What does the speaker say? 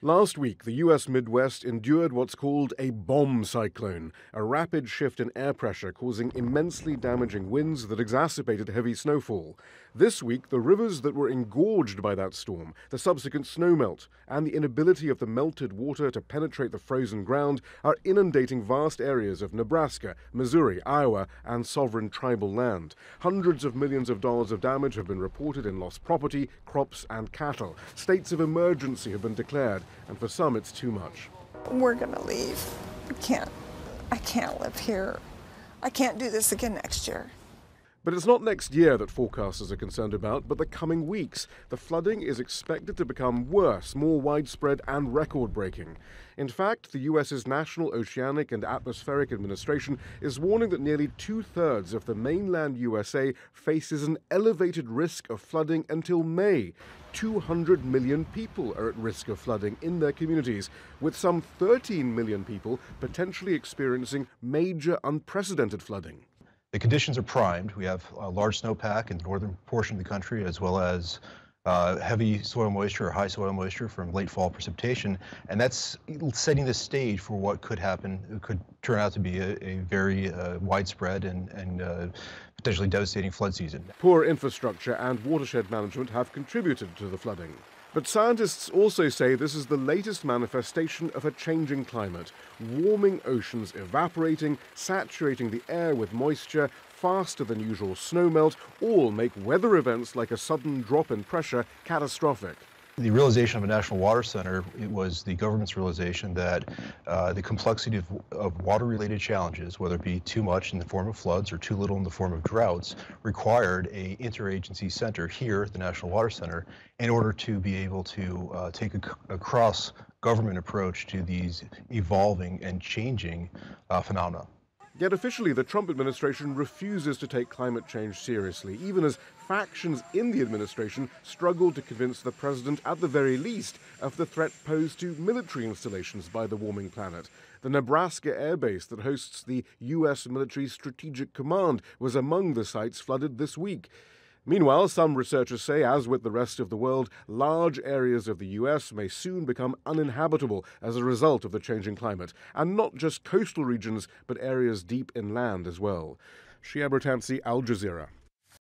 Last week, the U.S. Midwest endured what's called a bomb cyclone, a rapid shift in air pressure causing immensely damaging winds that exacerbated heavy snowfall. This week, the rivers that were engorged by that storm, the subsequent snowmelt, and the inability of the melted water to penetrate the frozen ground are inundating vast areas of Nebraska, Missouri, Iowa, and sovereign tribal land. Hundreds of millions of dollars of damage have been reported in lost property, crops, and cattle. States of emergency have been declared, and for some it's too much. We're gonna leave. I can't live here. I can't do this again next year. But it's not next year that forecasters are concerned about, but the coming weeks. The flooding is expected to become worse, more widespread and record-breaking. In fact, the U.S.'s National Oceanic and Atmospheric Administration is warning that nearly two-thirds of the mainland USA faces an elevated risk of flooding until May. 200 million people are at risk of flooding in their communities, with some 13 million people potentially experiencing major unprecedented flooding. The conditions are primed. We have a large snowpack in the northern portion of the country, as well as heavy soil moisture or high soil moisture from late fall precipitation, and that's setting the stage for what could happen. It could turn out to be a very widespread and potentially devastating flood season. Poor infrastructure and watershed management have contributed to the flooding. But scientists also say this is the latest manifestation of a changing climate. Warming oceans evaporating, saturating the air with moisture, faster than usual snowmelt, all make weather events like a sudden drop in pressure catastrophic. The realization of a national water center, it was the government's realization that the complexity of water-related challenges, whether it be too much in the form of floods or too little in the form of droughts, required a interagency center here at the National Water Center in order to be able to take a cross-government approach to these evolving and changing phenomena. Yet officially, the Trump administration refuses to take climate change seriously, even as factions in the administration struggle to convince the president, at the very least, of the threat posed to military installations by the warming planet. The Nebraska air base that hosts the U.S. Military Strategic Command was among the sites flooded this week. Meanwhile, some researchers say, as with the rest of the world, large areas of the U.S. may soon become uninhabitable as a result of the changing climate, and not just coastal regions, but areas deep inland as well. Shihab, Rattansi, Al Jazeera.